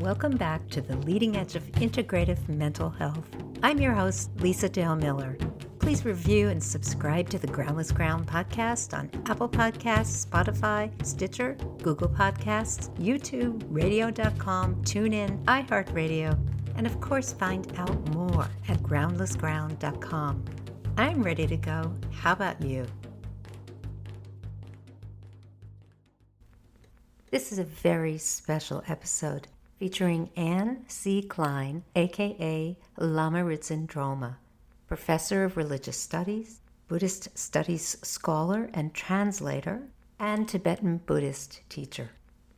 Welcome back to the leading edge of integrative mental health. I'm your host, Lisa Dale Miller. Please review and subscribe to the Groundless Ground podcast on Apple Podcasts, Spotify, Stitcher, Google Podcasts, YouTube, radio.com, TuneIn, iHeartRadio, and of course find out more at groundlessground.com. I'm ready to go. How about you? This is a very special episode featuring Anne C. Klein, aka Lama Rigzin Drolma, professor of religious studies, Buddhist Studies scholar and translator, and Tibetan Buddhist teacher.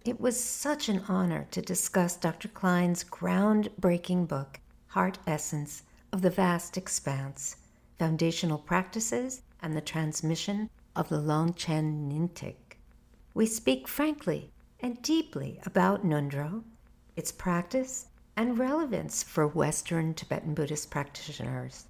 It was such an honor to discuss Dr. Klein's groundbreaking book, Heart Essence of the Vast Expanse Foundational Practices and the Transmission of the Longchen Nyingthig. We speak frankly and deeply about Nundro, its practice, and relevance for Western Tibetan Buddhist practitioners.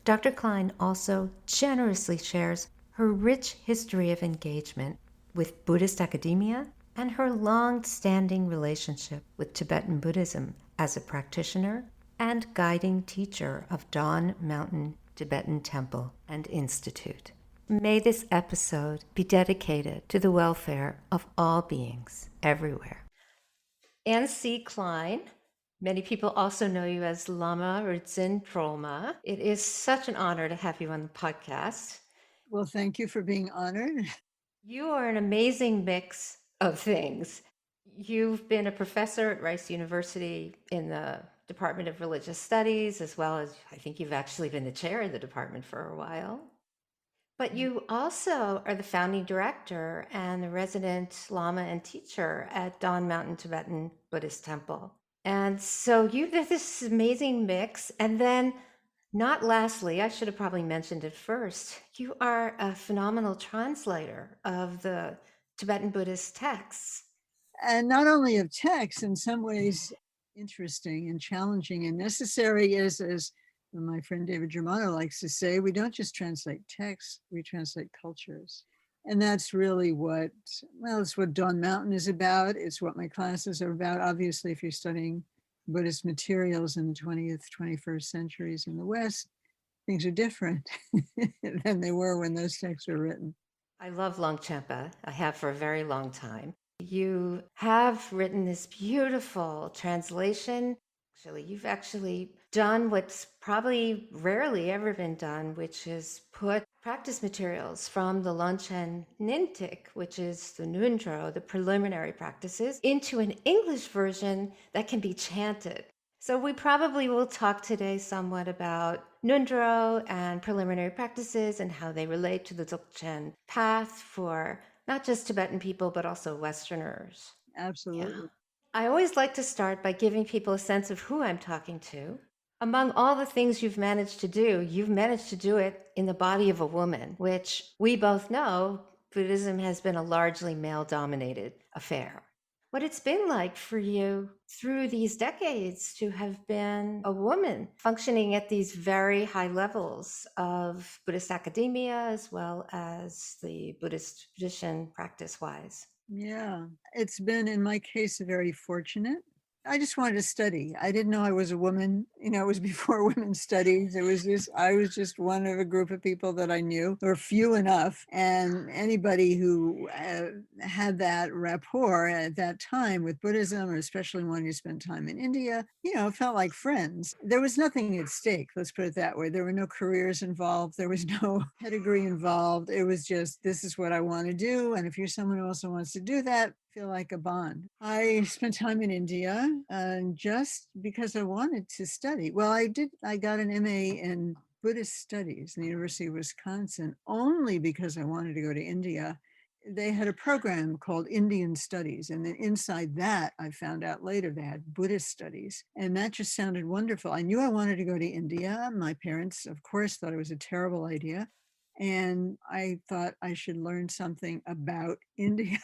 Dr. Klein also generously shares her rich history of engagement with Buddhist academia and her long-standing relationship with Tibetan Buddhism as a practitioner and guiding teacher of Dawn Mountain Tibetan Temple and Institute. May this episode be dedicated to the welfare of all beings everywhere. Anne C. Klein, many people also know you as Lama Rigzin Drolma. It is such an honor to have you on the podcast. Well, thank you for being honored. You are an amazing mix of things. You've been a professor at Rice University in the Department of Religious Studies, as well as I think you've actually been the chair of the department for a while. But you also are the founding director and the resident Lama and teacher at Dawn Mountain Tibetan Buddhist Temple. And so you have this amazing mix. And then, not lastly, I should have probably mentioned it first, you are a phenomenal translator of the Tibetan Buddhist texts. And not only of texts, in some ways interesting and challenging and necessary, as my friend David Germano likes to say, we don't just translate texts, we translate cultures. And that's really it's what Dawn Mountain is about. It's what my classes are about. Obviously, if you're studying Buddhist materials in the 20th, 21st centuries in the West, things are different than they were when those texts were written. I love Longchenpa. I have for a very long time. You have written this beautiful translation. You've actually done what's probably rarely ever been done, which is put practice materials from the Longchen Nyingthig, which is the Nundro, the preliminary practices, into an English version that can be chanted. So we probably will talk today somewhat about Nundro and preliminary practices and how they relate to the Dzogchen path for not just Tibetan people, but also Westerners. Absolutely. Yeah. I always like to start by giving people a sense of who I'm talking to. Among all the things you've managed to do, you've managed to do it in the body of a woman, which we both know Buddhism has been a largely male-dominated affair. What it's been like for you through these decades to have been a woman functioning at these very high levels of Buddhist academia as well as the Buddhist tradition practice-wise. Yeah, it's been, in my case, very fortunate. I just wanted to study. I didn't know I was a woman. It was before women's studies. I was just one of a group of people that I knew, or few enough. And anybody who had that rapport at that time with Buddhism, or especially when you spent time in India, felt like friends. There was nothing at stake, let's put it that way. There were no careers involved. There was no pedigree involved. It was just, this is what I want to do. And if you're someone who also wants to do that, feel like a bond. I spent time in India just because I wanted to study. Well, I got an MA in Buddhist Studies in the University of Wisconsin only because I wanted to go to India. They had a program called Indian Studies. And then inside that, I found out later they had Buddhist Studies. And that just sounded wonderful. I knew I wanted to go to India. My parents, of course, thought it was a terrible idea. And I thought I should learn something about India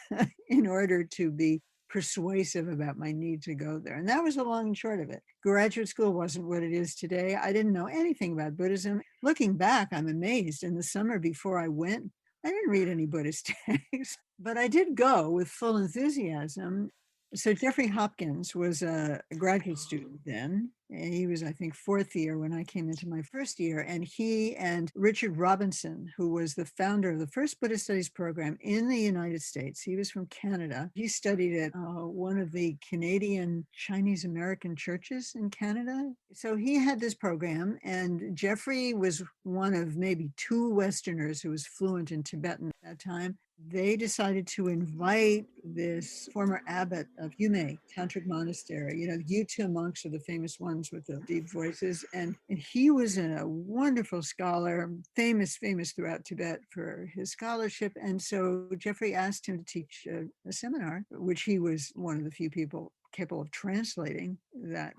in order to be persuasive about my need to go there. And that was the long and short of it. Graduate school wasn't what it is today. I didn't know anything about Buddhism. Looking back, I'm amazed. In the summer before I went, I didn't read any Buddhist texts, but I did go with full enthusiasm. So Jeffrey Hopkins was a graduate student then. And he was, I think, fourth year when I came into my first year. And he and Richard Robinson, who was the founder of the first Buddhist Studies program in the United States, he was from Canada. He studied at one of the Canadian Chinese American churches in Canada. So he had this program, and Jeffrey was one of maybe two Westerners who was fluent in Tibetan at that time. They decided to invite this former abbot of Yume Tantric Monastery. You know, the Yutu monks are the famous ones with the deep voices. And he was a wonderful scholar, famous throughout Tibet for his scholarship. And so Jeffrey asked him to teach a seminar, which he was one of the few people capable of translating that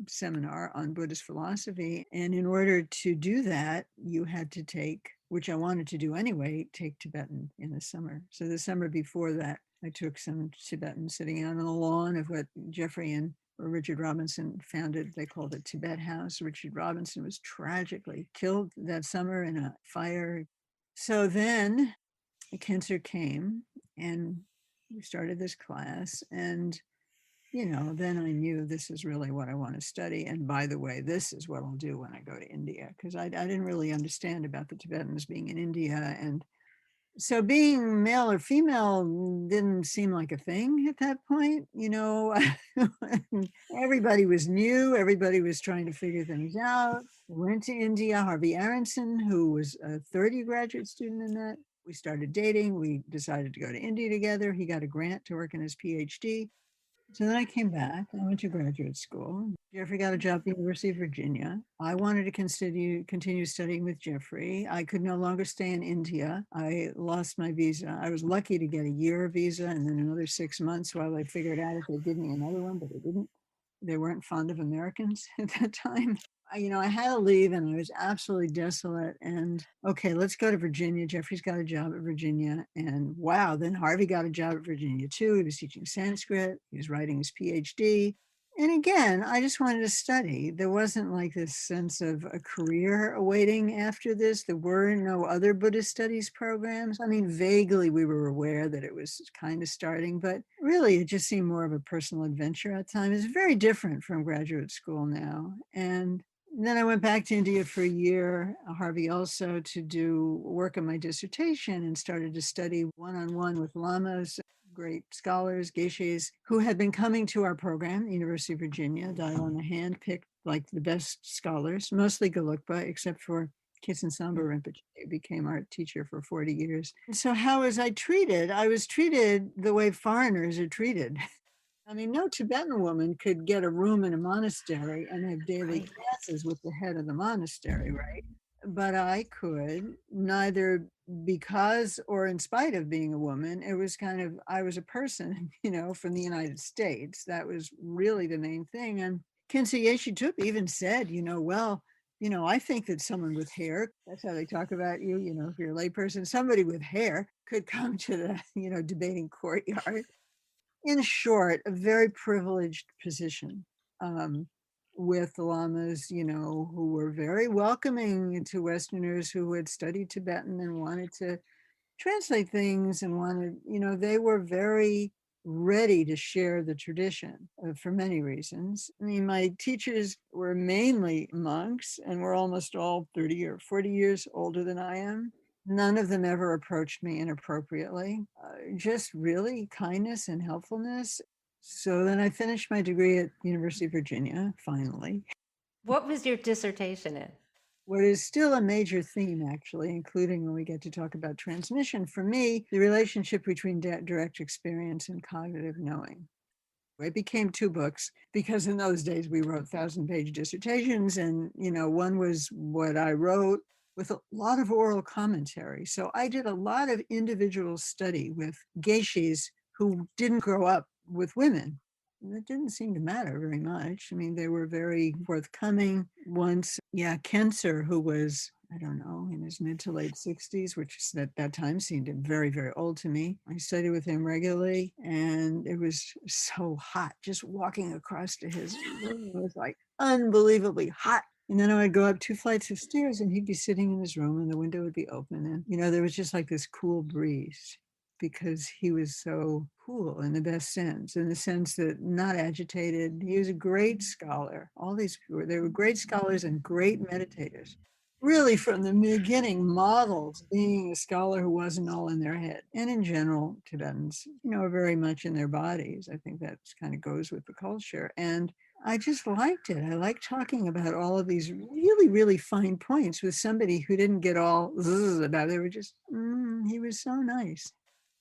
seminar on Buddhist philosophy. And in order to do that, you had to take, which I wanted to do anyway, take Tibetan in the summer. So the summer before that, I took some Tibetan sitting out on the lawn of what Jeffrey and Richard Robinson founded. They called it Tibet House. Richard Robinson was tragically killed that summer in a fire. So then cancer came and we started this class, and then I knew this is really what I want to study. And by the way, this is what I'll do when I go to India, because I didn't really understand about the Tibetans being in India. And so being male or female didn't seem like a thing at that point. Everybody was new. Everybody was trying to figure things out. Went to India. Harvey Aronson, who was a third-year graduate student in that, we started dating. We decided to go to India together. He got a grant to work in his PhD. So then I came back. I went to graduate school. Jeffrey got a job at the University of Virginia. I wanted to continue studying with Jeffrey. I could no longer stay in India. I lost my visa. I was lucky to get a year visa and then another 6 months while they figured out if they'd give me another one, but they didn't. They weren't fond of Americans at that time. I had to leave and I was absolutely desolate. And okay, let's go to Virginia. Jeffrey's got a job at Virginia. And wow, then Harvey got a job at Virginia too. He was teaching Sanskrit. He was writing his PhD. And again, I just wanted to study. There wasn't like this sense of a career awaiting after this. There were no other Buddhist studies programs. I mean, vaguely we were aware that it was kind of starting, but really it just seemed more of a personal adventure at the time. It's very different from graduate school now. And then I went back to India for a year, Harvey also, to do work on my dissertation, and started to study one-on-one with lamas, great scholars, geshes, who had been coming to our program, University of Virginia. Dalai Lama handpicked like the best scholars, mostly Gelugpa, except for Kitsen Samba Rinpoche, who became our teacher for 40 years. And so how was I treated? I was treated the way foreigners are treated. I mean, no Tibetan woman could get a room in a monastery and have daily classes with the head of the monastery, right? But I could, neither because or in spite of being a woman. It was kind of, I was a person, from the United States. That was really the main thing. And Khyentse Yeshe Tup even said, I think that someone with hair, that's how they talk about you, if you're a layperson, somebody with hair could come to the, debating courtyard. In short, a very privileged position with the lamas, who were very welcoming to Westerners who had studied Tibetan and wanted to translate things and wanted, they were very ready to share the tradition for many reasons. I mean, my teachers were mainly monks and were almost all 30 or 40 years older than I am. None of them ever approached me inappropriately, just really kindness and helpfulness. So then I finished my degree at the University of Virginia, finally. What was your dissertation in? What is still a major theme, actually, including when we get to talk about transmission, for me, the relationship between direct experience and cognitive knowing. It became 2 books because in those days we wrote 1,000-page dissertations, and one was what I wrote with a lot of oral commentary. So I did a lot of individual study with geshes who didn't grow up with women. That didn't seem to matter very much. I mean, they were very forthcoming. Once, Kenser, who was, I don't know, in his mid to late 60s, which at that time seemed very, very old to me. I studied with him regularly, and it was so hot. Just walking across to his room was like unbelievably hot. And then I would go up 2 flights of stairs and he'd be sitting in his room and the window would be open. And, there was just like this cool breeze because he was so cool in the best sense, in the sense that not agitated. He was a great scholar. All these people, they were great scholars and great meditators. Really, from the beginning, models being a scholar who wasn't all in their head. And in general, Tibetans, are very much in their bodies. I think that kind of goes with the culture. And I just liked it. I like talking about all of these really, really fine points with somebody who didn't get all about it. They were just, he was so nice.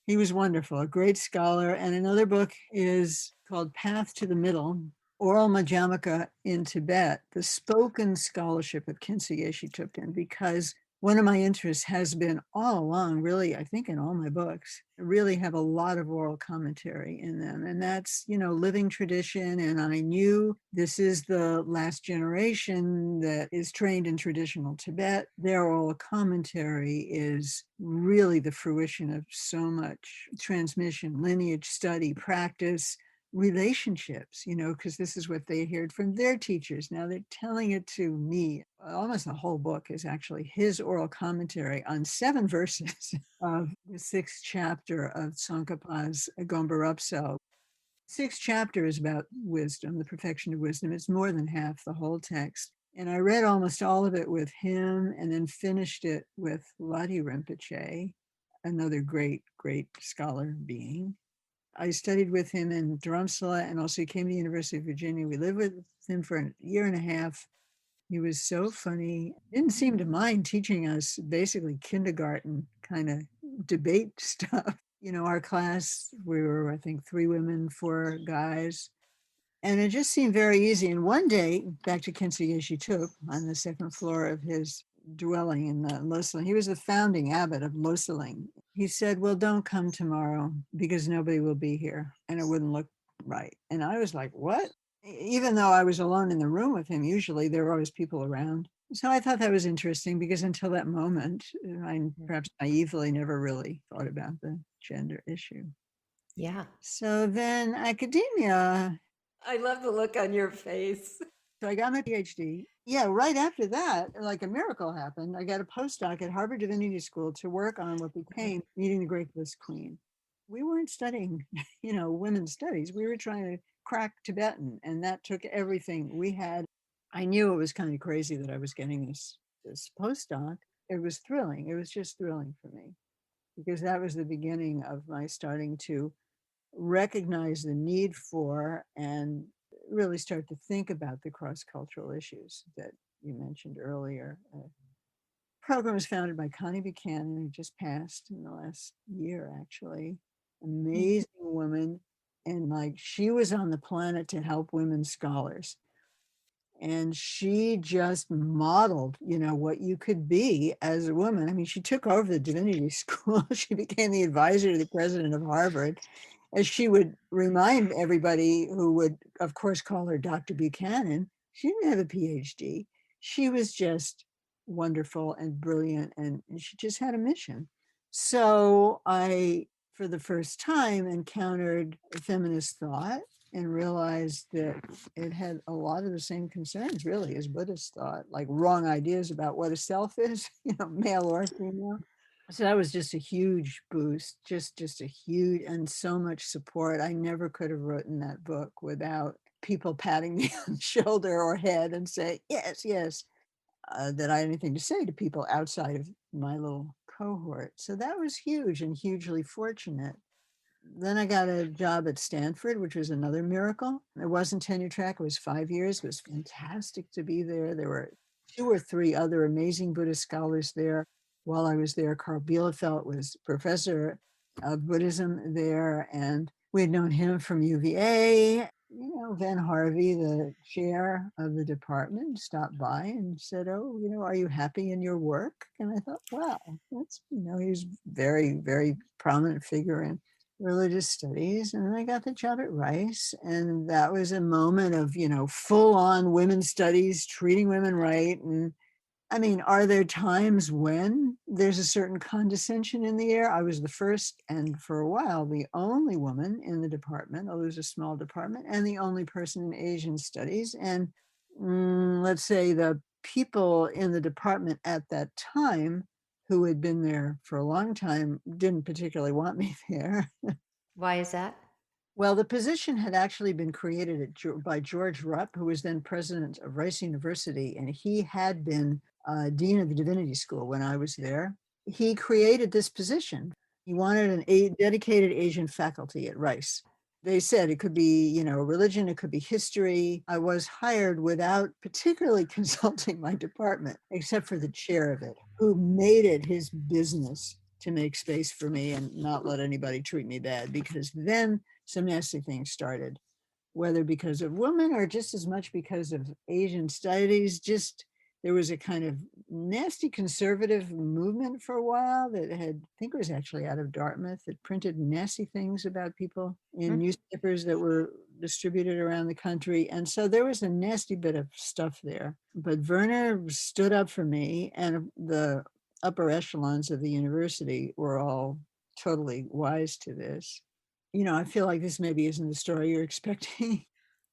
He was wonderful, a great scholar. And another book is called Path to the Middle, Oral Madhyamaka in Tibet, the spoken scholarship of Khyentse Geshe Thupten, because one of my interests has been all along, really, I think in all my books, really have a lot of oral commentary in them. And that's, living tradition. And I knew this is the last generation that is trained in traditional Tibet. Their oral commentary is really the fruition of so much transmission, lineage, study, practice, relationships, because this is what they heard from their teachers. Now they're telling it to me. Almost the whole book is actually his oral commentary on 7 verses of the 6th chapter of Tsongkhapa's Gompa Rapso. 6th chapter is about wisdom, the perfection of wisdom. It's more than half the whole text. And I read almost all of it with him and then finished it with Ladi Rinpoche, another great, great scholar being. I studied with him in Dharamsala, and also he came to the University of Virginia. We lived with him for a year and a half. He was so funny. Didn't seem to mind teaching us basically kindergarten kind of debate stuff. Our class, we were, I think, 3 women, 4 guys. And it just seemed very easy. And one day, back to Khyentse Geshe Thupten on the 2nd floor of his dwelling in Loseling. He was the founding abbot of Loseling. He said, well, don't come tomorrow because nobody will be here and it wouldn't look right. And I was like, what? Even though I was alone in the room with him, usually there were always people around. So I thought that was interesting because until that moment, I perhaps naively never really thought about the gender issue. Yeah. So then academia. I love the look on your face. So I got my PhD. Yeah, right after that, like a miracle happened. I got a postdoc at Harvard Divinity School to work on what became Meeting the Great Bliss Queen. We weren't studying, women's studies. We were trying to crack Tibetan, and that took everything we had. I knew it was kind of crazy that I was getting this postdoc. It was thrilling. It was just thrilling for me because that was the beginning of my starting to recognize the need for and really start to think about the cross-cultural issues that you mentioned earlier. Program was founded by Connie Buchanan, who just passed in the last year, actually. Amazing woman. And she was on the planet to help women scholars. And she just modeled, what you could be as a woman. I mean, she took over the divinity school. She became the advisor to the president of Harvard. As she would remind everybody who would, of course, call her Dr. Buchanan, she didn't have a PhD. She was just wonderful and brilliant, and she just had a mission. So I, for the first time, encountered feminist thought and realized that it had a lot of the same concerns, really, as Buddhist thought, like wrong ideas about what a self is, male or female. So that was just a huge boost, just a huge, and so much support. I never could have written that book without people patting me on the shoulder or head and say, yes, yes, that I had anything to say to people outside of my little cohort. So that was huge and hugely fortunate. Then I got a job at Stanford, which was another miracle. It wasn't tenure track, it was 5 years. It was fantastic to be there. There were 2 or 3 other amazing Buddhist scholars there. While I was there, Carl Bielefeld was professor of Buddhism there, and we had known him from UVA. Van Harvey, the chair of the department, stopped by and said, oh, are you happy in your work? And I thought, wow, that's, he's very, very prominent figure in religious studies. And then I got the job at Rice. And that was a moment of, full on women's studies, treating women right. And I mean, are there times when there's a certain condescension in the air? I was the first and for a while, the only woman in the department, although it was a small department, and the only person in Asian studies. And let's say the people in the department at that time who had been there for a long time, didn't particularly want me there. Why is that? Well, the position had actually been created by George Rupp, who was then president of Rice University, and he had been dean of the divinity school when I was there. He created this position. He wanted a dedicated Asian faculty at Rice. They said it could be, religion, it could be history. I was hired without particularly consulting my department, except for the chair of it, who made it his business to make space for me and not let anybody treat me bad, because then some nasty things started, whether because of women or just as much because of Asian studies. Just there was a kind of nasty conservative movement for a while that had, I think it was actually out of Dartmouth, that printed nasty things about people in newspapers that were distributed around the country. And so there was a nasty bit of stuff there. But Werner stood up for me, and the upper echelons of the university were all totally wise to this. I feel like this maybe isn't the story you're expecting.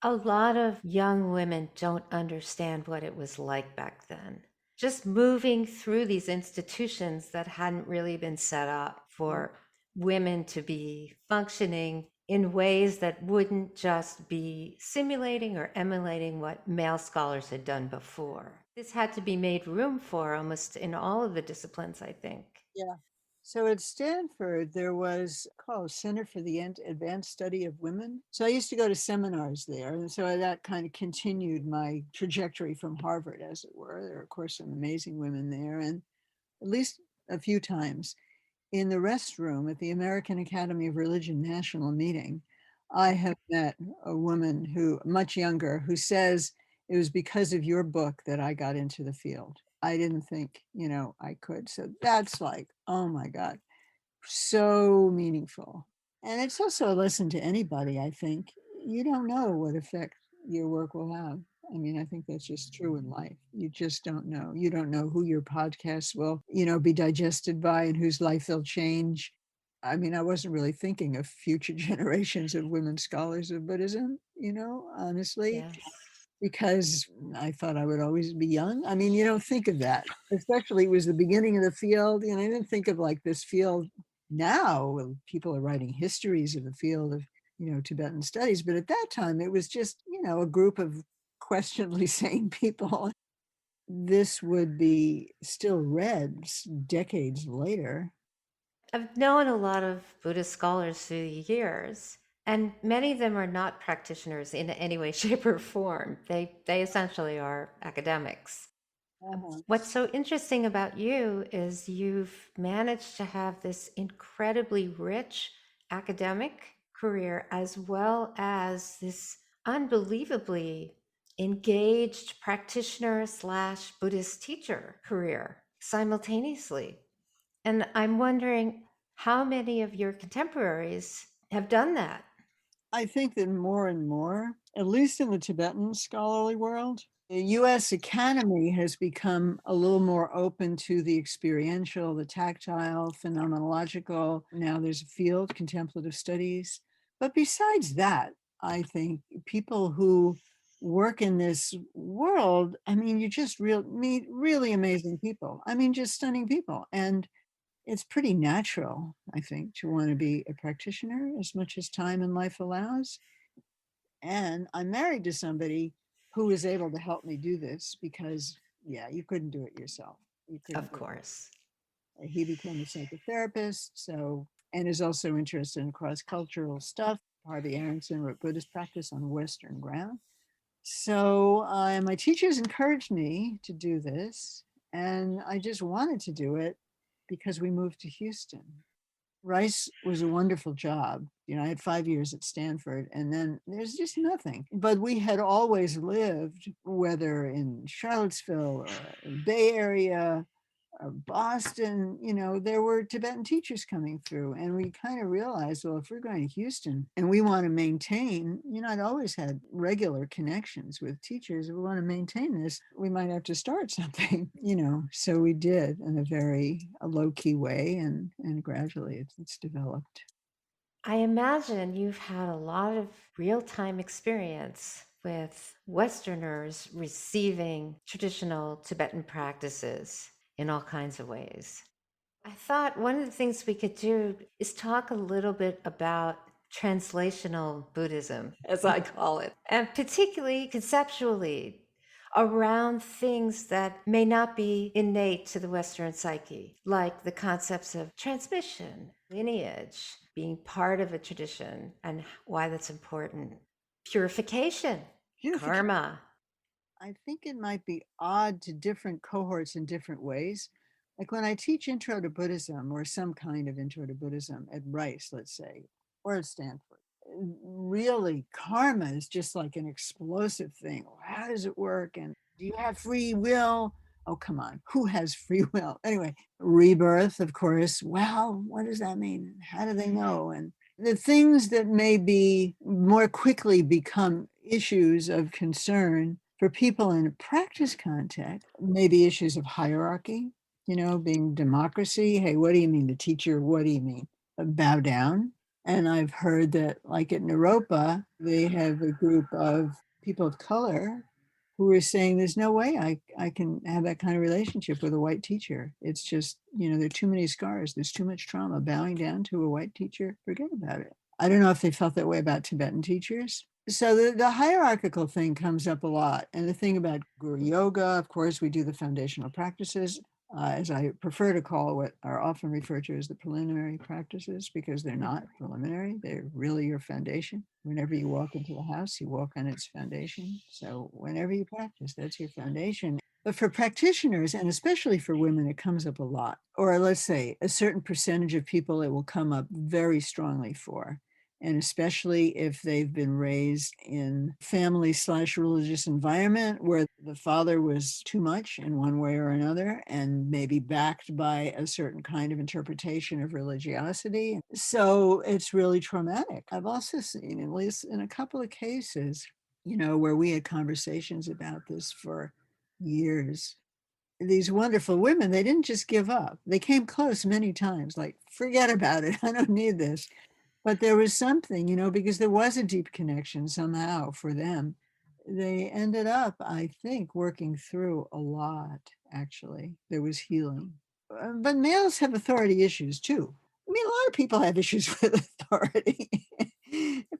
A lot of young women don't understand what it was like back then. Just moving through these institutions that hadn't really been set up for women to be functioning in ways that wouldn't just be simulating or emulating what male scholars had done before. This had to be made room for almost in all of the disciplines, I think. Yeah. So at Stanford, there was called Center for the Advanced Study of Women. So I used to go to seminars there. And so that kind of continued my trajectory from Harvard, as it were. There are, of course, some amazing women there. And at least a few times in the restroom at the American Academy of Religion national meeting, I have met a woman who, much younger, who says, it was because of your book that I got into the field. I didn't think, I could. So that's like, oh my God, so meaningful. And it's also a lesson to anybody, I think. You don't know what effect your work will have. I mean, I think that's just true in life. You just don't know. You don't know who your podcast will, be digested by and whose life they'll change. I mean, I wasn't really thinking of future generations of women scholars of Buddhism, honestly, Yes. because I thought I would always be young. I mean, you don't think of that, especially it was the beginning of the field. I didn't think of like this field now. People are writing histories of the field of, Tibetan studies. But at that time, it was just, a group of questionably sane people. This would be still read decades later. I've known a lot of Buddhist scholars through the years, and many of them are not practitioners in any way, shape, or form. They essentially are academics. Uh-huh. What's so interesting about you is you've managed to have this incredibly rich academic career as well as this unbelievably engaged practitioner slash Buddhist teacher career simultaneously. And I'm wondering how many of your contemporaries have done that. I think that more and more, at least in the Tibetan scholarly world, the US Academy has become a little more open to the experiential, the tactile, phenomenological. Now there's a field, contemplative studies. But besides that, I think people who work in this world, I mean, you just meet really amazing people. I mean, just stunning people. And it's pretty natural, I think, to want to be a practitioner as much as time and life allows. And I'm married to somebody who is able to help me do this because, yeah, you couldn't do it yourself. You couldn't Of do course. it. He became a psychotherapist, and is also interested in cross-cultural stuff. Harvey Aronson wrote Buddhist Practice on Western Ground. So my teachers encouraged me to do this, and I just wanted to do it because we moved to Houston. Rice was a wonderful job. I had 5 years at Stanford, and then there's just nothing. But we had always lived, whether in Charlottesville or Bay Area or Boston, there were Tibetan teachers coming through. And we kind of realized, well, if we're going to Houston and we want to maintain, I'd always had regular connections with teachers. If we want to maintain this, we might have to start something, So we did in a very low key way, and gradually it's developed. I imagine you've had a lot of real time experience with Westerners receiving traditional Tibetan practices in all kinds of ways. I thought one of the things we could do is talk a little bit about translational Buddhism, as I call it, and particularly conceptually around things that may not be innate to the Western psyche, like the concepts of transmission, lineage, being part of a tradition, and why that's important, purification, Unification. karma. I think it might be odd to different cohorts in different ways. Like when I teach intro to Buddhism or some kind of intro to Buddhism at Rice, let's say, or at Stanford, really karma is just like an explosive thing. How does it work? And do you have free will? Oh, come on. Who has free will? Anyway, rebirth, of course. Well, what does that mean? How do they know? And the things that may be more quickly become issues of concern for people in a practice context, maybe issues of hierarchy, being democracy. Hey, what do you mean? The teacher, what do you mean? Bow down. And I've heard that, like at Naropa, they have a group of people of color who are saying there's no way I can have that kind of relationship with a white teacher. It's just, there are too many scars. There's too much trauma. Bowing down to a white teacher, forget about it. I don't know if they felt that way about Tibetan teachers. So the hierarchical thing comes up a lot. And the thing about Guru Yoga, of course, we do the foundational practices, as I prefer to call what are often referred to as the preliminary practices, because they're not preliminary. They're really your foundation. Whenever you walk into the house, you walk on its foundation. So whenever you practice, that's your foundation. But for practitioners, and especially for women, it comes up a lot. Or let's say a certain percentage of people it will come up very strongly for. And especially if they've been raised in family/religious environment where the father was too much in one way or another, and maybe backed by a certain kind of interpretation of religiosity. So it's really traumatic. I've also seen, at least in a couple of cases, where we had conversations about this for years, these wonderful women, they didn't just give up. They came close many times, like, forget about it. I don't need this. But there was something, because there was a deep connection somehow for them. They ended up, I think, working through a lot, actually. There was healing. But males have authority issues too. I mean, a lot of people have issues with authority.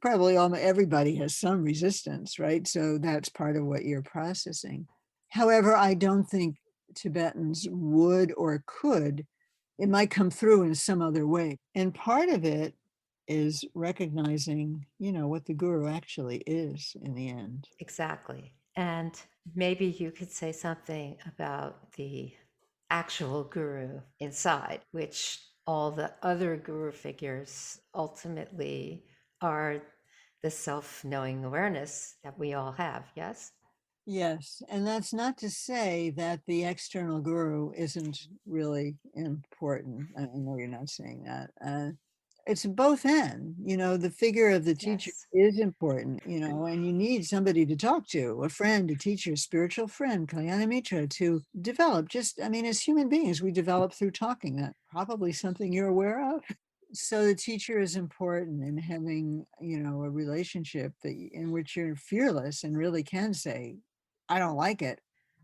Probably everybody has some resistance, right? So that's part of what you're processing. However, I don't think Tibetans would or could. It might come through in some other way. And part of it is recognizing, what the guru actually is in the end. Exactly. And maybe you could say something about the actual guru inside, which all the other guru figures ultimately are the self knowing awareness that we all have. Yes? Yes. And that's not to say that the external guru isn't really important. I know you're not saying that. It's both and, the figure of the teacher Yes. is important, and you need somebody to talk to, a friend, a teacher, a spiritual friend, Kalyana Mitra, to develop. As human beings, we develop through talking. That probably something you're aware of. So the teacher is important in having, a relationship in which you're fearless and really can say, I don't like it.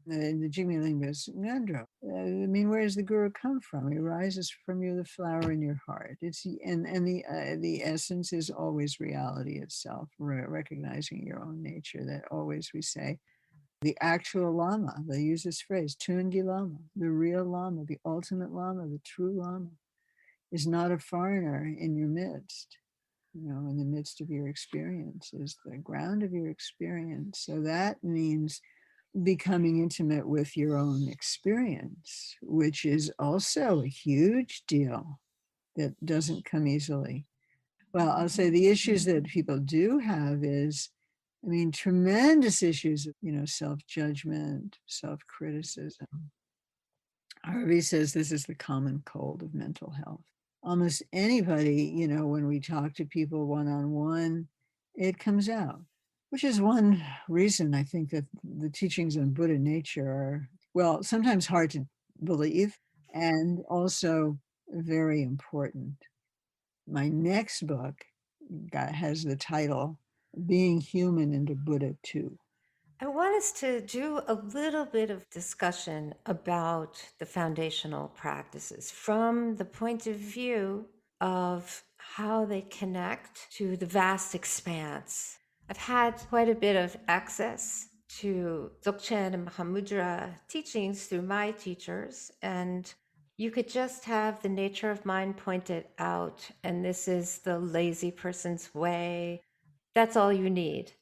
The Jigme Lingpa is Nundro. Where does the guru come from? He rises from you, the flower in your heart. The essence is always reality itself, recognizing your own nature. That always we say. The actual Lama, they use this phrase, Tungi Lama, the real Lama, the ultimate Lama, the true Lama, is not a foreigner in your midst. In the midst of your experience, is the ground of your experience. So that means becoming intimate with your own experience, which is also a huge deal that doesn't come easily. Well, I'll say the issues that people do have is, tremendous issues of, self-judgment, self-criticism. Harvey says this is the common cold of mental health. Almost anybody, when we talk to people one-on-one, it comes out, which is one reason I think that the teachings on Buddha nature are, well, sometimes hard to believe and also very important. My next book has the title, Being Human and a Buddha Too. I want want us to do a little bit of discussion about the foundational practices from the point of view of how they connect to the vast expanse. I've had quite a bit of access to Dzogchen and Mahamudra teachings through my teachers, and you could just have the nature of mind pointed out, and this is the lazy person's way. That's all you need.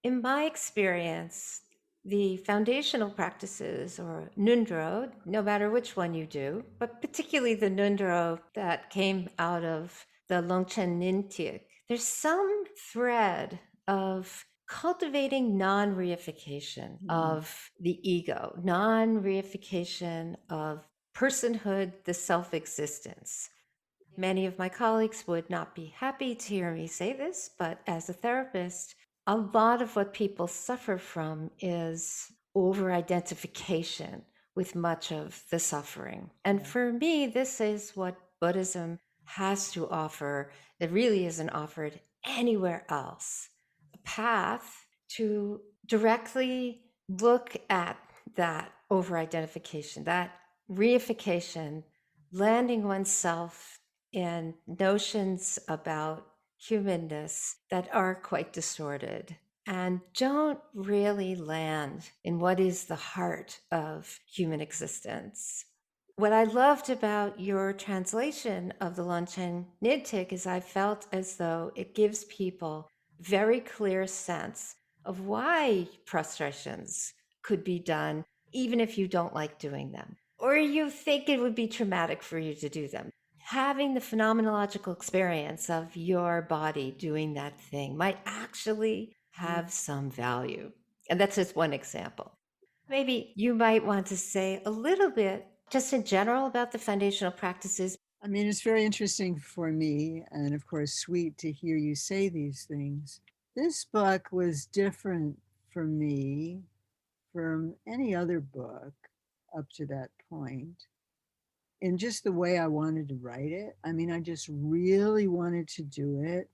In my experience, the foundational practices, or Nundro, no matter which one you do, but particularly the Nundro that came out of the Longchen Nyingthig, there's some thread of cultivating non reification of the ego, non reification of personhood, the self existence. Many of my colleagues would not be happy to hear me say this, but as a therapist, a lot of what people suffer from is over identification with much of the suffering. And for me, this is what Buddhism has to offer that really isn't offered anywhere else, a path to directly look at that over identification, that reification, landing oneself in notions about humanness that are quite distorted and don't really land in what is the heart of human existence. What I loved about your translation of the Longchen Nyingthig is I felt as though it gives people very clear sense of why prostrations could be done even if you don't like doing them or you think it would be traumatic for you to do them. Having the phenomenological experience of your body doing that thing might actually have some value. And that's just one example. Maybe you might want to say a little bit, just in general, about the foundational practices. I mean, it's very interesting for me, and of course, sweet to hear you say these things. This book was different for me from any other book up to that point in just the way I wanted to write it. I mean, I just really wanted to do it.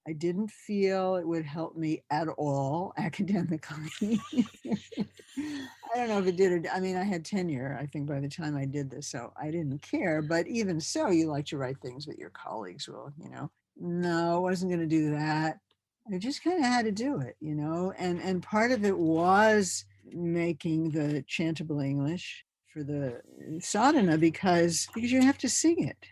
I didn't feel it would help me at all academically. I don't know if it did. I mean, I had tenure, I think, by the time I did this, so I didn't care. But even so, you like to write things that your colleagues will, No, I wasn't going to do that. I just kind of had to do it, and part of it was making the chantable English for the sadhana because you have to sing it.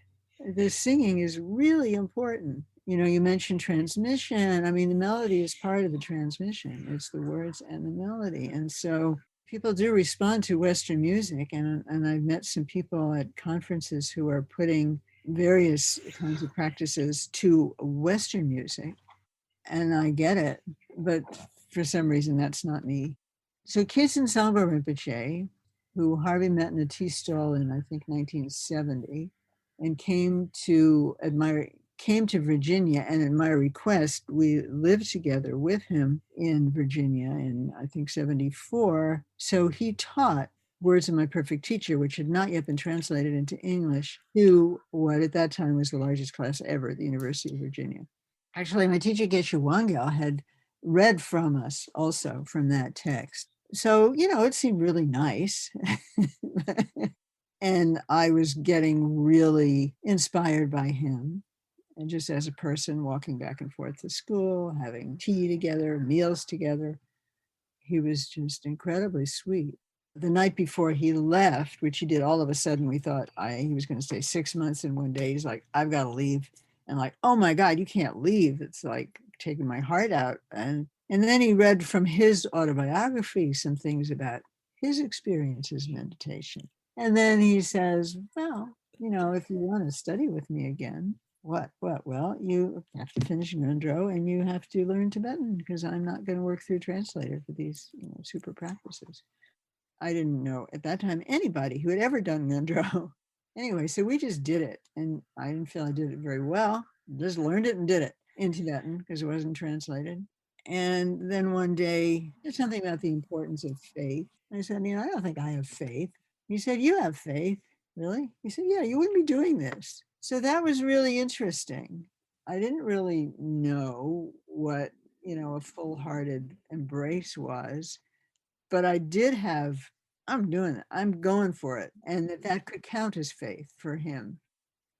The singing is really important. You mentioned transmission. I mean, the melody is part of the transmission. It's the words and the melody. And so people do respond to Western music. And I've met some people at conferences who are putting various kinds of practices to Western music. And I get it. But for some reason, that's not me. So Khyentse Sangpo Rinpoche, who Harvey met in a tea stall in, I think, 1970, and came to Virginia, and at my request, we lived together with him in Virginia in, I think, 74. So he taught Words of My Perfect Teacher, which had not yet been translated into English, to what at that time was the largest class ever at the University of Virginia. Actually, my teacher, Geshe Wangyal, had read from us also from that text. So, it seemed really nice. And I was getting really inspired by him. And just as a person walking back and forth to school, having tea together, meals together, he was just incredibly sweet. The night before he left, which he did all of a sudden, we thought he was going to stay 6 months. And one day he's like, I've got to leave. And like, oh my God, you can't leave. It's like taking my heart out. And then he read from his autobiography some things about his experiences in meditation. And then he says, well, if you want to study with me again, what? Well, you have to finish Nundro and you have to learn Tibetan because I'm not going to work through a translator for these super practices. I didn't know at that time anybody who had ever done Nundro. Anyway, so we just did it. And I didn't feel I did it very well. Just learned it and did it in Tibetan because it wasn't translated. And then one day, there's something about the importance of faith. I said, I don't think I have faith. He said, you have faith. Really? He said, yeah, you wouldn't be doing this. So that was really interesting. I didn't really know what, a full-hearted embrace was. but I did have, I'm doing it, I'm going for it. And that could count as faith for him.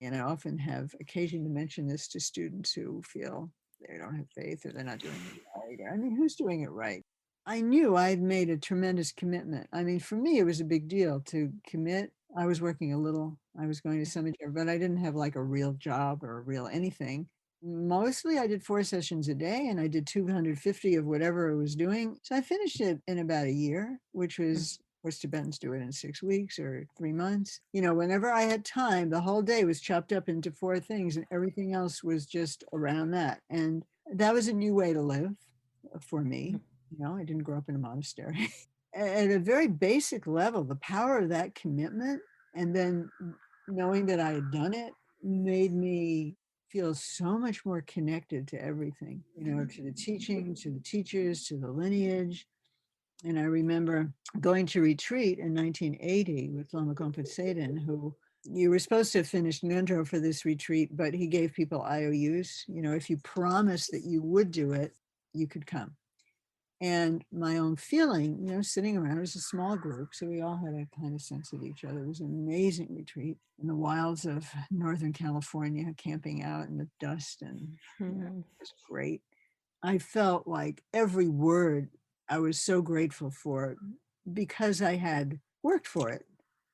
And I often have occasion to mention this to students who feel they don't have faith or they're not doing it right. I mean, who's doing it right? I knew I'd made a tremendous commitment. I mean, for me, it was a big deal to commit. I was working a little, I was going to cemetery, but I didn't have like a real job or a real anything. Mostly I did 4 sessions a day and I did 250 of whatever I was doing. So I finished it in about a year, which was, of course, Tibetans do it in 6 weeks or 3 months. You know, whenever I had time, the whole day was chopped up into 4 things and everything else was just around that. And that was a new way to live for me. You know, I didn't grow up in a monastery. At a very basic level, the power of that commitment and then knowing that I had done it made me feel so much more connected to everything, you know, to the teaching, to the teachers, to the lineage. And I remember going to retreat in 1980 with Lama Sayadaw, who you were supposed to have finished Nundro for this retreat, but he gave people IOUs. You know, if you promised that you would do it, you could come. And my own feeling, you know, sitting around, it was a small group, so we all had a kind of sense of each other. It was an amazing retreat in the wilds of Northern California, camping out in the dust, and you know, it was great. I felt like every word I was so grateful for because I had worked for it.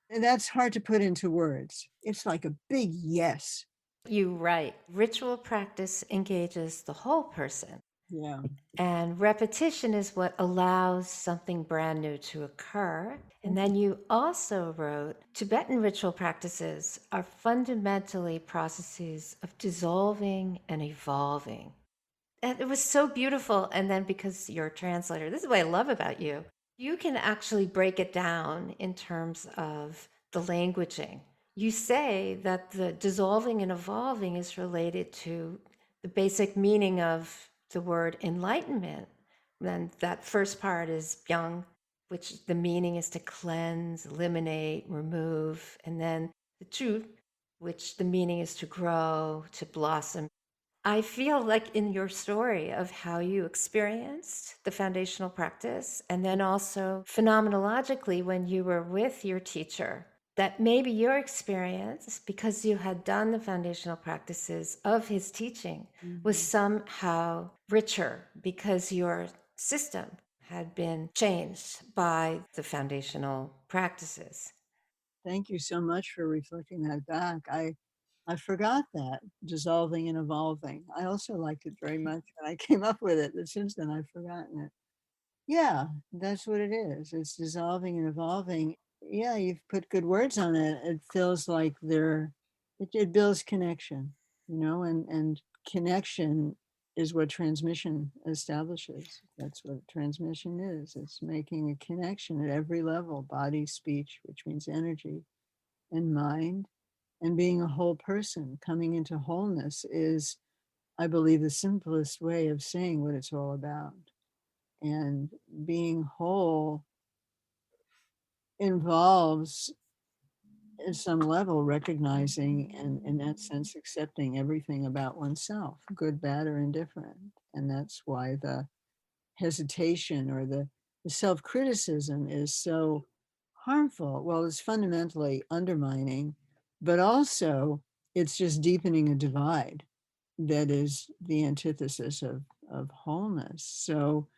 And that's hard to put into words. It's like a big yes. You write, ritual practice engages the whole person. Yeah. And repetition is what allows something brand new to occur. And then you also wrote, Tibetan ritual practices are fundamentally processes of dissolving and evolving. And it was so beautiful. And then because you're a translator, this is what I love about you. You can actually break it down in terms of the languaging. You say that the dissolving and evolving is related to the basic meaning of the word enlightenment. Then that first part is byung, which the meaning is to cleanse, eliminate, remove. And then the truth, which the meaning is to grow, to blossom. I feel like in your story of how you experienced the foundational practice, and then also phenomenologically when you were with your teacher, that maybe your experience, because you had done the foundational practices of his teaching, was somehow richer because your system had been changed by the foundational practices. Thank you so much for reflecting that back. I forgot that, dissolving and evolving. I also liked it very much when I came up with it, but since then I've forgotten it. Yeah, that's what it is. It's dissolving and evolving. Yeah, you've put good words on it. It feels like it builds connection, you know, and connection is what transmission establishes. That's what transmission is. It's making a connection at every level, body, speech, which means energy, and mind, and being a whole person. Coming into wholeness is, I believe, the simplest way of saying what it's all about. And being whole involves, at some level, recognizing and, in that sense, accepting everything about oneself, good, bad, or indifferent. And that's why the hesitation or the self criticism is so harmful. Well, it's fundamentally undermining, but also it's just deepening a divide that is the antithesis of wholeness. So,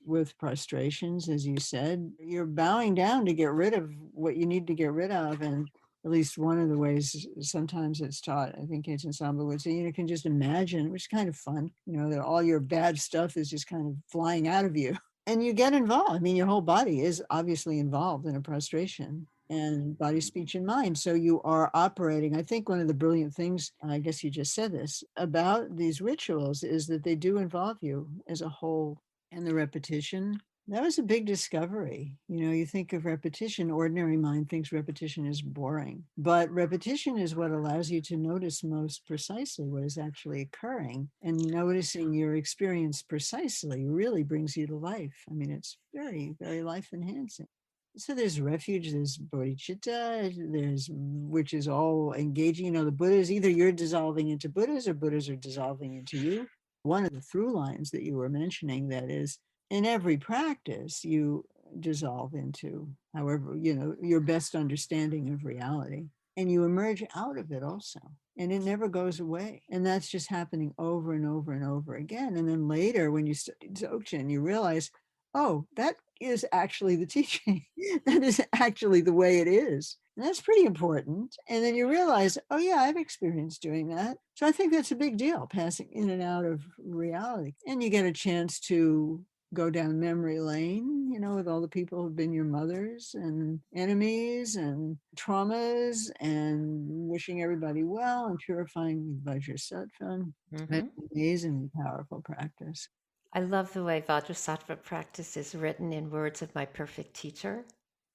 with prostrations, as you said, you're bowing down to get rid of what you need to get rid of. And at least one of the ways sometimes it's taught, I think Ancient Samba would say, you can just imagine, which is kind of fun, that all your bad stuff is just kind of flying out of you. And you get involved. I mean, your whole body is obviously involved in a prostration, and body, speech, and mind. So you are operating. I think one of the brilliant things, I guess you just said this, about these rituals is that they do involve you as a whole. And the repetition, that was a big discovery. You think of repetition, ordinary mind thinks repetition is boring, but repetition is what allows you to notice most precisely what is actually occurring. And noticing your experience precisely really brings you to life. I mean, it's very, very life enhancing. So there's refuge, there's bodhicitta, which is all engaging. The Buddhas, either you're dissolving into Buddhas or Buddhas are dissolving into you. One of the through lines that you were mentioning, that is, in every practice, you dissolve into however, your best understanding of reality. And you emerge out of it also. And it never goes away. And that's just happening over and over and over again. And then later, when you study Dzogchen, you realize, oh, that is actually the teaching. That is actually the way it is. And that's pretty important. And then you realize, oh, yeah, I've experienced doing that. So I think that's a big deal, passing in and out of reality. And you get a chance to go down memory lane, with all the people who've been your mothers and enemies and traumas, and wishing everybody well and purifying with Vajrasattva. It's an amazingly powerful practice. I love the way Vajrasattva practice is written in words of my perfect teacher.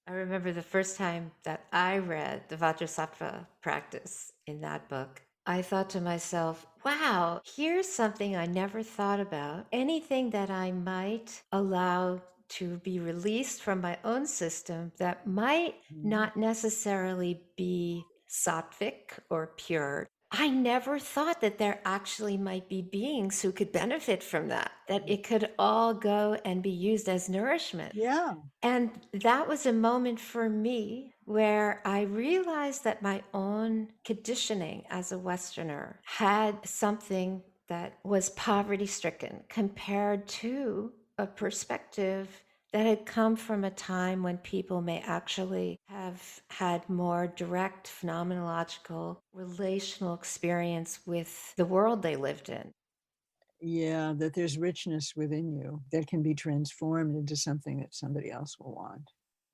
I remember the first time that I read the Vajrasattva practice in that book, I thought to myself, wow, here's something I never thought about. Anything that I might allow to be released from my own system that might not necessarily be sattvic or pure. I never thought that there actually might be beings who could benefit from that it could all go and be used as nourishment. Yeah. And that was a moment for me where I realized that my own conditioning as a Westerner had something that was poverty stricken compared to a perspective that had come from a time when people may actually have had more direct phenomenological relational experience with the world they lived in. Yeah, that there's richness within you that can be transformed into something that somebody else will want.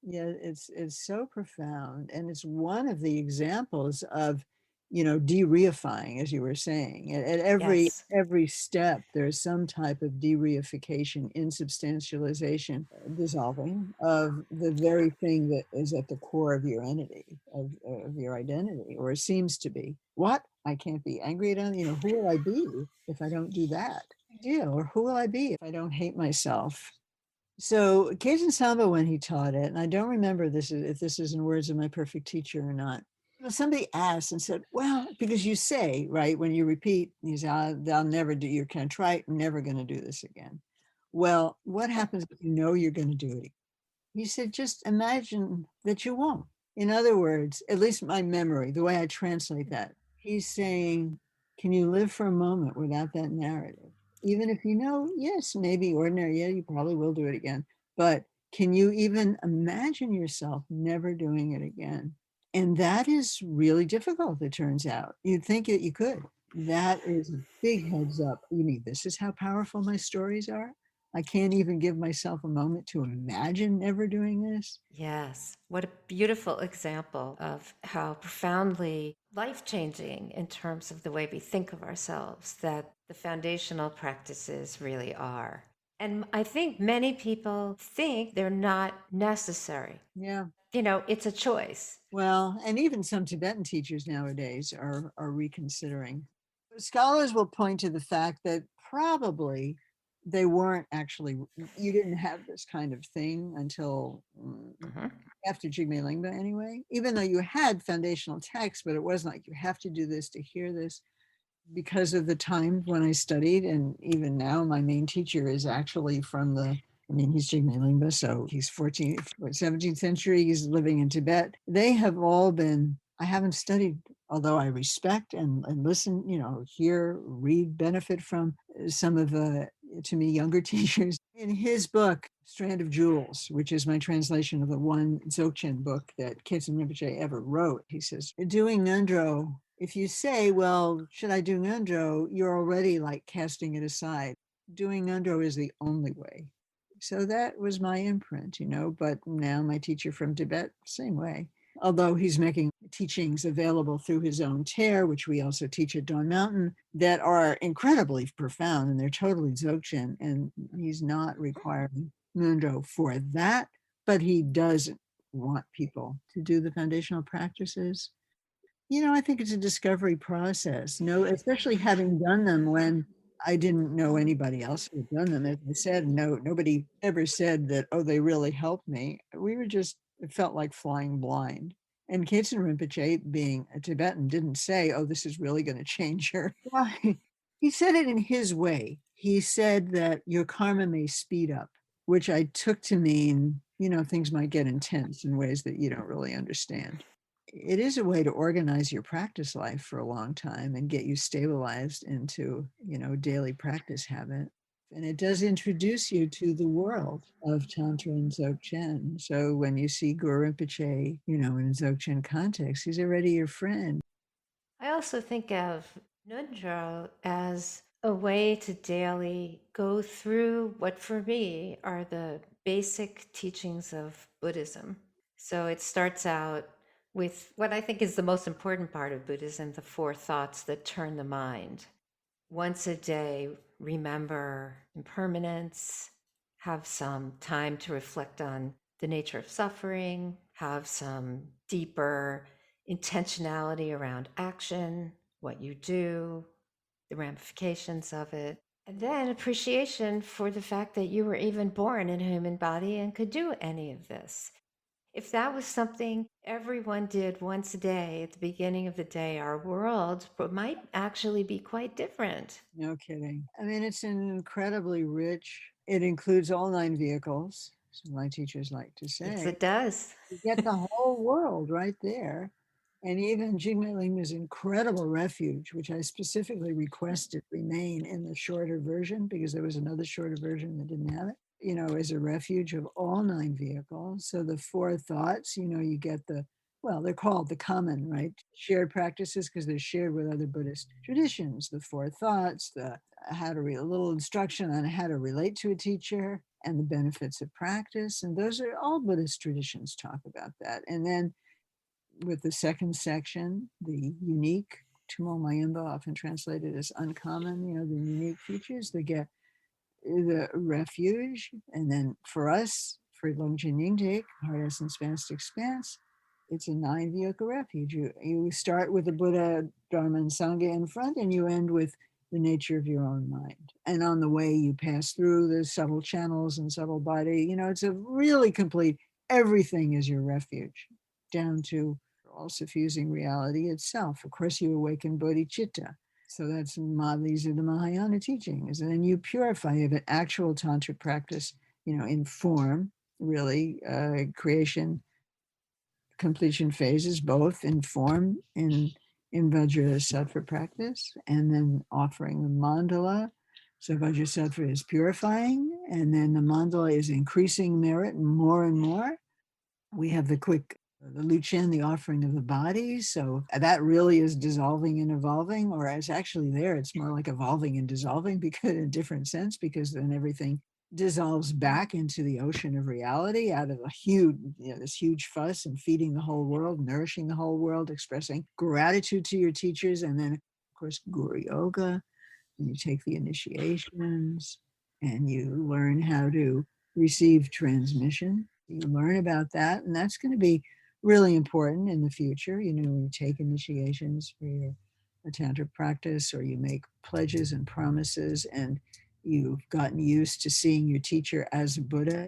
Yeah, it's so profound, and it's one of the examples of, de-reifying, as you were saying. At Yes. every step, there's some type of de-reification, insubstantialization, dissolving of the very thing that is at the core of your entity, of your identity, or it seems to be. What? I can't be angry at them. Who will I be if I don't do that? Big deal. Or who will I be if I don't hate myself? So Keizen Samba, when he taught it, and I don't remember if this is in words of my perfect teacher or not. Somebody asked and said, well, because you say, right, when you repeat, you say, they'll never do, you're going to try it, never going to do this again. Well, what happens if you know you're going to do it? He said, just imagine that you won't. In other words, at least my memory, the way I translate that, he's saying, can you live for a moment without that narrative? Even if you know, yes, maybe ordinary, yeah, you probably will do it again. But can you even imagine yourself never doing it again? And that is really difficult, it turns out. You'd think that you could. That is a big heads up. You mean this is how powerful my stories are? I can't even give myself a moment to imagine never doing this. Yes. What a beautiful example of how profoundly life changing in terms of the way we think of ourselves that the foundational practices really are. And I think many people think they're not necessary. Yeah. It's a choice. Well, and even some Tibetan teachers nowadays are reconsidering. Scholars will point to the fact that probably they weren't actually, you didn't have this kind of thing until after Jigme Lingpa anyway, even though you had foundational texts, but it wasn't like you have to do this to hear this. Because of the time when I studied, and even now, my main teacher is actually from he's Jigme Lingpa, so he's 14th, 17th century, he's living in Tibet. They have all been, I haven't studied, although I respect and listen, hear, read, benefit from some of the, to me, younger teachers. In his book, Strand of Jewels, which is my translation of the one Dzogchen book that Khyentse Rinpoche ever wrote, he says, doing Nundro, if you say, well, should I do Nundro, you're already like casting it aside. Doing Nundro is the only way. So that was my imprint, but now my teacher from Tibet, same way. Although he's making teachings available through his own tear, which we also teach at Dawn Mountain, that are incredibly profound and they're totally Dzogchen. And he's not requiring Nundro for that, but he doesn't want people to do the foundational practices. I think it's a discovery process. No, especially having done them when I didn't know anybody else who had done them. As I said, nobody ever said that, oh, they really helped me. It felt like flying blind. And Khyentse Rinpoche, being a Tibetan, didn't say, oh, this is really going to change your life. He said it in his way. He said that your karma may speed up, which I took to mean things might get intense in ways that you don't really understand. It is a way to organize your practice life for a long time and get you stabilized into, daily practice habit. And it does introduce you to the world of Tantra and Dzogchen. So when you see Guru Rinpoche, in a Dzogchen context, he's already your friend. I also think of Nundro as a way to daily go through what for me are the basic teachings of Buddhism. So it starts out with what I think is the most important part of Buddhism, the four thoughts that turn the mind. Once a day, remember impermanence, have some time to reflect on the nature of suffering, have some deeper intentionality around action, what you do, the ramifications of it, and then appreciation for the fact that you were even born in a human body and could do any of this. If that was something everyone did once a day at the beginning of the day, our world might actually be quite different. No kidding. I mean, it's incredibly rich. It includes all 9 vehicles, so my teachers like to Yes, say. it does. You get the whole world right there. And even Jigme Lingma's incredible refuge, which I specifically requested remain in the shorter version because there was another shorter version that didn't have it, is a refuge of all 9 vehicles. So the four thoughts, you get they're called the common, right? Shared practices because they're shared with other Buddhist traditions. The four thoughts, the how to read a little instruction on how to relate to a teacher and the benefits of practice. And those are all Buddhist traditions talk about that. And then with the second section, the unique, Tumo Mayimba, often translated as uncommon, the unique features, they get the refuge. And then for us, for Longchen Nyingthig, Heart Essence Vast Expanse, it's a 9 vehicle refuge. You start with the Buddha, Dharma, and Sangha in front, and you end with the nature of your own mind. And on the way, you pass through the subtle channels and subtle body. It's a really complete, everything is your refuge, down to all suffusing reality itself. Of course, you awaken bodhicitta. So these are the Mahayana teachings. And then you purify, you have an actual tantric practice, in form, really, creation, completion phases, both in form, in Vajrasattva practice, and then offering the mandala. So Vajrasattva is purifying, and then the mandala is increasing merit more and more. We have the Luchen, the offering of the body. So that really is dissolving and evolving, or it's actually there. It's more like evolving and dissolving because in a different sense, because then everything dissolves back into the ocean of reality out of a huge, this huge fuss and feeding the whole world, nourishing the whole world, expressing gratitude to your teachers. And then, of course, Guru Yoga. And you take the initiations and you learn how to receive transmission. You learn about that, and that's going to be really important in the future. When you take initiations for your tantric practice, or you make pledges and promises, and you've gotten used to seeing your teacher as a Buddha.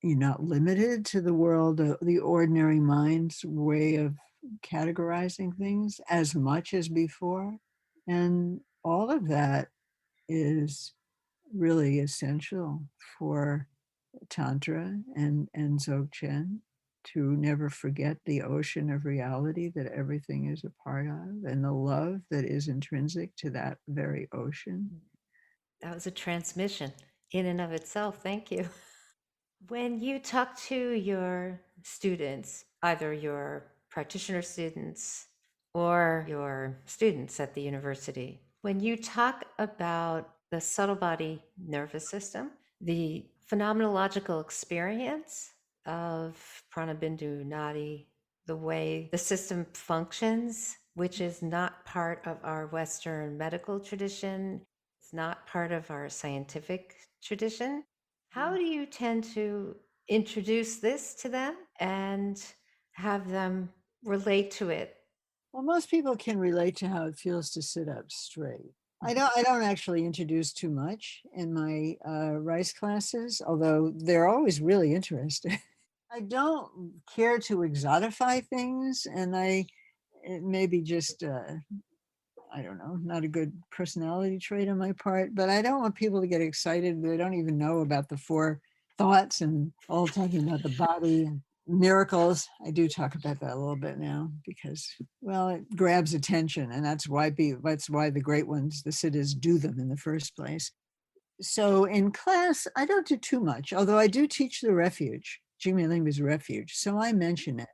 You're not limited to the world, the ordinary mind's way of categorizing things as much as before. And all of that is really essential for Tantra and Dzogchen, to never forget the ocean of reality that everything is a part of, and the love that is intrinsic to that very ocean. That was a transmission in and of itself. Thank you. When you talk to your students, either your practitioner students or your students at the university, when you talk about the subtle body nervous system, the phenomenological experience of pranabindu nadi, the way the system functions, which is not part of our Western medical tradition, it's not part of our scientific tradition. How do you tend to introduce this to them and have them relate to it? Well, most people can relate to how it feels to sit up straight. I don't actually introduce too much in my rice classes, although they're always really interested. I don't care to exotify things, and it may be just I don't know, not a good personality trait on my part, but I don't want people to get excited. They don't even know about the four thoughts and all talking about the body and miracles. I do talk about that a little bit now because, well, it grabs attention, and that's why the great ones, the siddhas, do them in the first place. So in class, I don't do too much, although I do teach the refuge, Jigme Lingpa's refuge. So I mention it.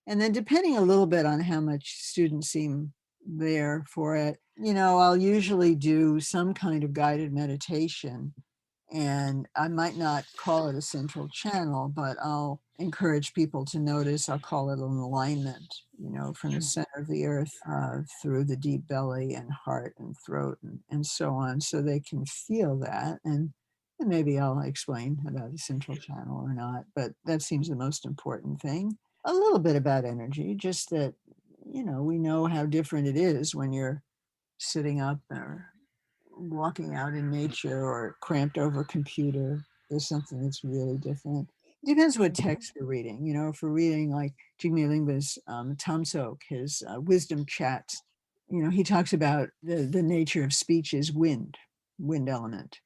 And then depending a little bit on how much students seem there for it, I'll usually do some kind of guided meditation. And I might not call it a central channel, but I'll encourage people to notice. I'll call it an alignment, from the center of the earth through the deep belly and heart and throat and so on, so they can feel that. And maybe I'll explain about the central channel or not, but that seems the most important thing. A little bit about energy, just that, we know how different it is when you're sitting up or walking out in nature or cramped over a computer. There's something that's really different. It depends what text you're reading. If we're reading like Jigme Lingpa's Tamsok, his wisdom chats, he talks about the nature of speech is wind element.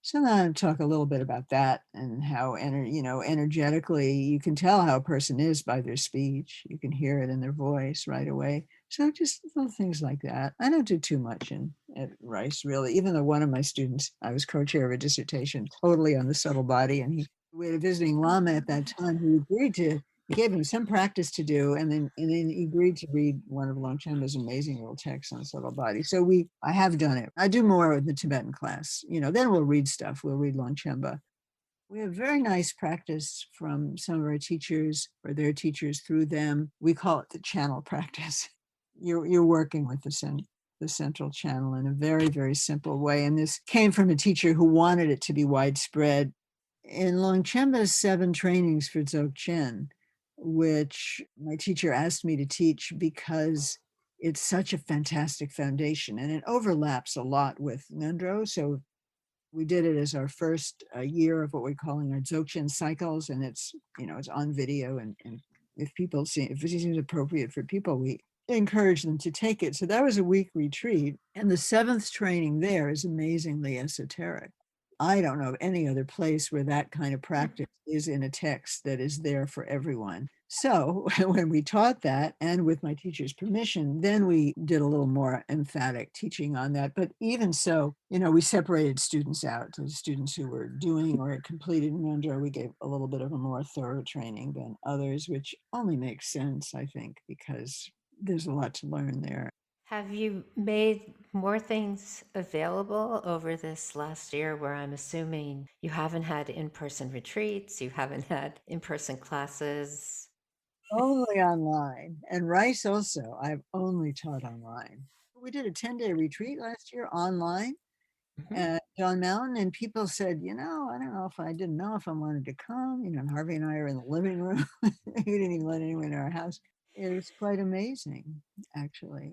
So then I talk a little bit about that and how, energetically, you can tell how a person is by their speech. You can hear it in their voice right away. So just little things like that. I don't do too much at Rice, really, even though one of my students, I was co-chair of a dissertation totally on the subtle body, and we had a visiting Lama at that time who agreed to, gave him some practice to do, and then he agreed to read one of Longchen's amazing little texts on subtle body. So I have done it. I do more with the Tibetan class. Then we'll read stuff. We'll read Longchenpa. We have very nice practice from some of our teachers or their teachers through them. We call it the channel practice. You're working with the central channel in a very, very simple way. And this came from a teacher who wanted it to be widespread. In Longchenpa's 7 trainings for Dzogchen, which my teacher asked me to teach because it's such a fantastic foundation and it overlaps a lot with Nundro. So we did it as our first year of what we're calling our Dzogchen cycles, and it's on video, and if it seems appropriate for people, we encourage them to take it. So that was a week retreat, and the 7th training there is amazingly esoteric. I don't know of any other place where that kind of practice is in a text that is there for everyone. So when we taught that, and with my teacher's permission, then we did a little more emphatic teaching on that. But even so, we separated students out. To the students who were doing or had completed Nundro, we gave a little bit of a more thorough training than others, which only makes sense, I think, because there's a lot to learn there. Have you made more things available over this last year where I'm assuming you haven't had in-person retreats, you haven't had in-person classes? Only online. And Rice also, I've only taught online. We did a 10-day retreat last year online Mhm. at John Mountain, and people said, I didn't know if I wanted to come. And Harvey and I are in the living room. We didn't even let anyone in our house. It was quite amazing, actually.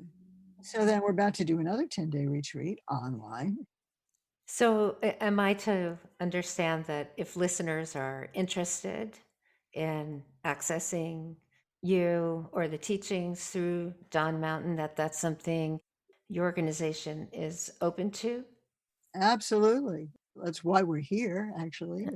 So then we're about to do another 10-day retreat online. So, am I to understand that if listeners are interested in accessing you or the teachings through John Mountain, that's something your organization is open to? Absolutely. That's why we're here, actually.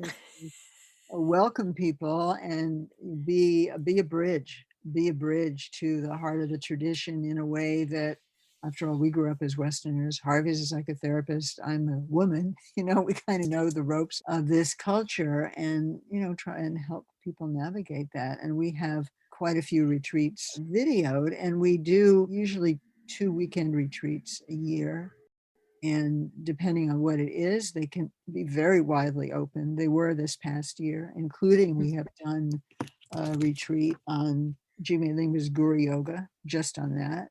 Welcome people and be a bridge to the heart of the tradition in a way that, after all, we grew up as Westerners. Harvey's a psychotherapist, I'm a woman. We kind of know the ropes of this culture, and try and help people navigate that. And we have quite a few retreats videoed, and we do usually 2 weekend retreats a year, and depending on what it is, they can be very widely open. They were this past year, including we have done a retreat on Jigme Lingpa's Guru Yoga, just on that.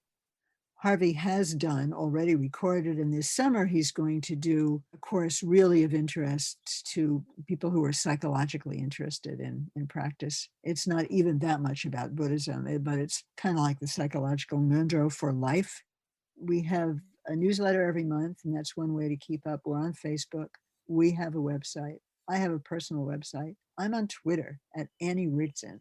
Harvey has done, already recorded, and this summer he's going to do a course really of interest to people who are psychologically interested in practice. It's not even that much about Buddhism, but it's kind of like the psychological Nundro for life. We have a newsletter every month, and that's one way to keep up. We're on Facebook. We have a website. I have a personal website. I'm on Twitter at Annie Rigzin.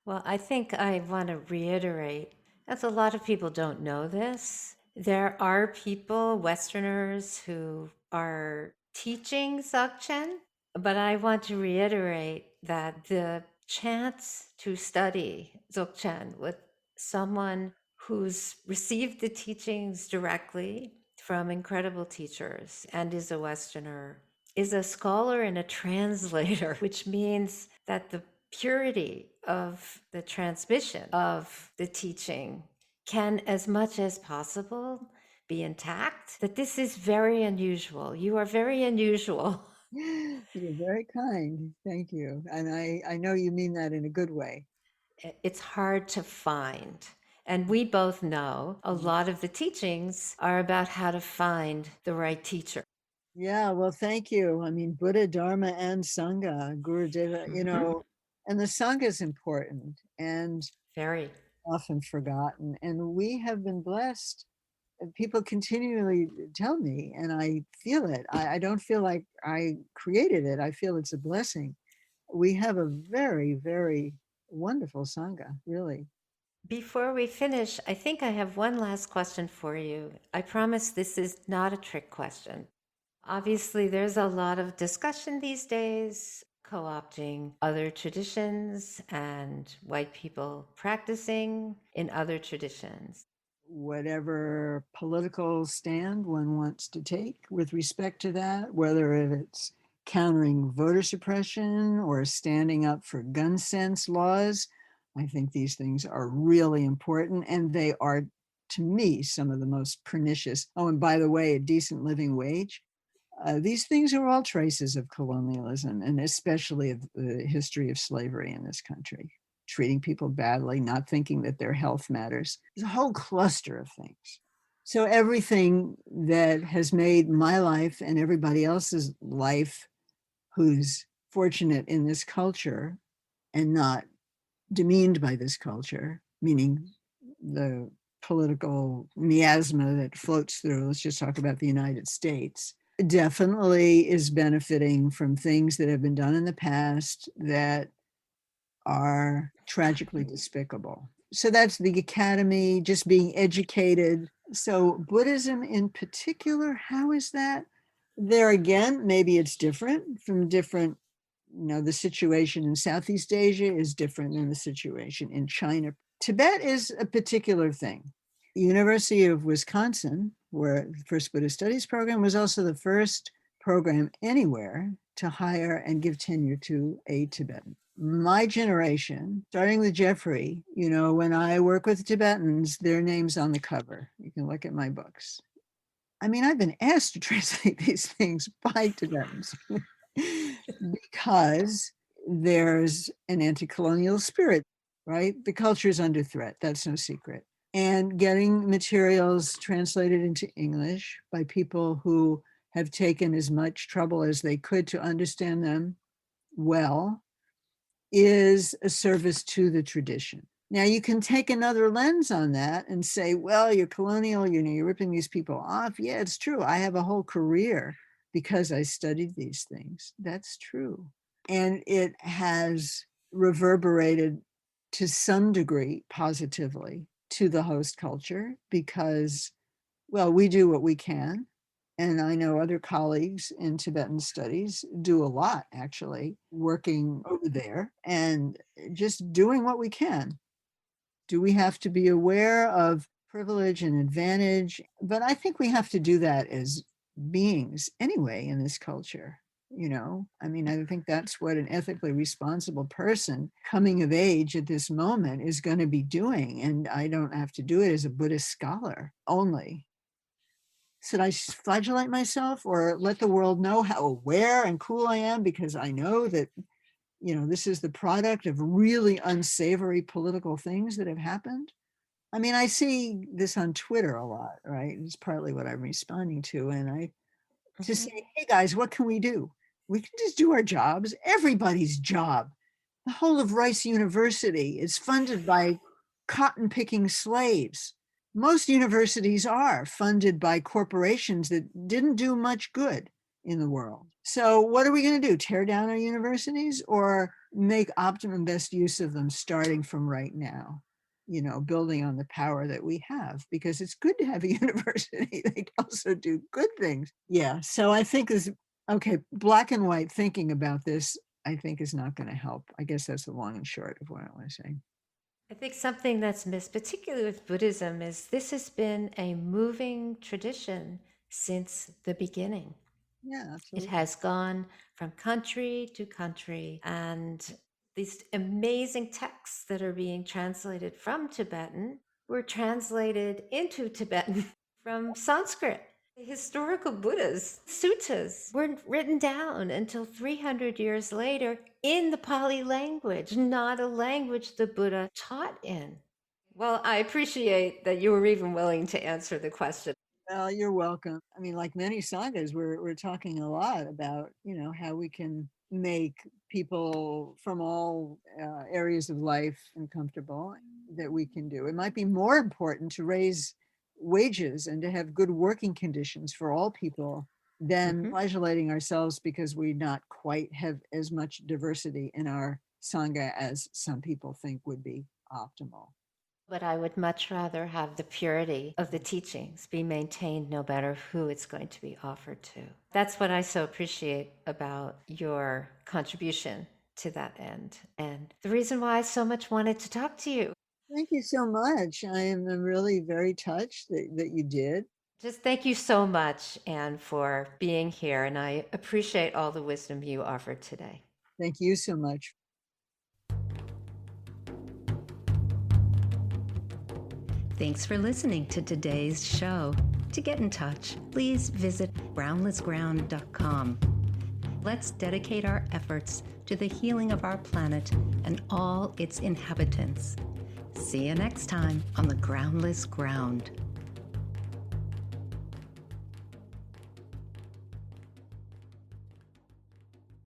Well, I think I want to reiterate, as a lot of people don't know this, there are people, Westerners, who are teaching Dzogchen, But I want to reiterate that the chance to study Dzogchen with someone who's received the teachings directly from incredible teachers and is a Westerner is a scholar and a translator, which means that the purity of the transmission of the teaching can, as much as possible, be intact. That this is very unusual. You are very unusual. You're very kind. Thank you. And I know you mean that in a good way. It's hard to find. And we both know a lot of the teachings are about how to find the right teacher. Yeah, well, thank you. I mean, Buddha, Dharma, and Sangha, Guru Deva, and the Sangha is important and Very. often forgotten. And we have been blessed. People continually tell me, and I feel it. I don't feel like I created it. I feel it's a blessing. We have a very, very wonderful Sangha, really. Before we finish, I think I have one last question for you. I promise this is not a trick question. Obviously, there's a lot of discussion these days, co opting other traditions and white people practicing in other traditions. Whatever political stand one wants to take with respect to that, whether it's countering voter suppression or standing up for gun sense laws. I think these things are really important, and they are, to me, some of the most pernicious. Oh, and by the way, a decent living wage. These things are all traces of colonialism, and especially of the history of slavery in this country. Treating people badly, not thinking that their health matters. There's a whole cluster of things. So everything that has made my life and everybody else's life who's fortunate in this culture and not demeaned by this culture, meaning the political miasma that floats through, let's just talk about the United States, definitely is benefiting from things that have been done in the past that are tragically despicable. So that's the academy, just being educated. So Buddhism in particular, how is that? There again, maybe it's different from different, the situation in Southeast Asia is different than the situation in China. Tibet is a particular thing. The University of Wisconsin, where the first Buddhist Studies program, was also the first program anywhere to hire and give tenure to a Tibetan. My generation, starting with Jeffrey, when I work with Tibetans, their name's on the cover. You can look at my books. I mean, I've been asked to translate these things by Tibetans because there's an anti-colonial spirit, right? The culture is under threat. That's no secret. And getting materials translated into English by people who have taken as much trouble as they could to understand them well is a service to the tradition. Now, you can take another lens on that and say, well, you're colonial, you're ripping these people off. Yeah, it's true. I have a whole career because I studied these things. That's true. And it has reverberated to some degree positively to the host culture because, well, we do what we can. And I know other colleagues in Tibetan studies do a lot, actually, working over there and just doing what we can. Do we have to be aware of privilege and advantage? But I think we have to do that as beings anyway in this culture. I mean, I think that's what an ethically responsible person coming of age at this moment is going to be doing. And I don't have to do it as a Buddhist scholar only. Should I flagellate myself or let the world know how aware and cool I am because I know that, this is the product of really unsavory political things that have happened? I mean, I see this on Twitter a lot, right? It's partly what I'm responding to. And to say, hey guys, what can we do? We can just do our jobs, everybody's job. The whole of Rice University is funded by cotton picking slaves. Most universities are funded by corporations that didn't do much good in the world. So what are we going to do? Tear down our universities or make optimum best use of them starting from right now? Building on the power that we have, because it's good to have a university. They also do good things. Yeah. So I think Okay, black and white thinking about this, I think, is not going to help. I guess that's the long and short of what I want to say. I think something that's missed, particularly with Buddhism, is this has been a moving tradition since the beginning. Yeah, It absolutely. has gone from country to country, and these amazing texts that are being translated from Tibetan were translated into Tibetan from Sanskrit. The historical Buddhas, suttas, weren't written down until 300 years later in the Pali language, not a language the Buddha taught in. Well, I appreciate that you were even willing to answer the question. Well, you're welcome. I mean, like many sanghas, we're talking a lot about, how we can make people from all areas of life uncomfortable that we can do. It might be more important to raise wages and to have good working conditions for all people than Mhm. flagellating ourselves because we not quite have as much diversity in our sangha as some people think would be optimal. But I would much rather have the purity of the teachings be maintained no matter who it's going to be offered to. That's what I so appreciate about your contribution to that end. And the reason why I so much wanted to talk to you. Thank you so much. I am really very touched that you did. Just thank you so much, Anne, for being here. And I appreciate all the wisdom you offered today. Thank you so much. Thanks for listening to today's show. To get in touch, please visit groundlessground.com. Let's dedicate our efforts to the healing of our planet and all its inhabitants. See you next time on the Groundless Ground.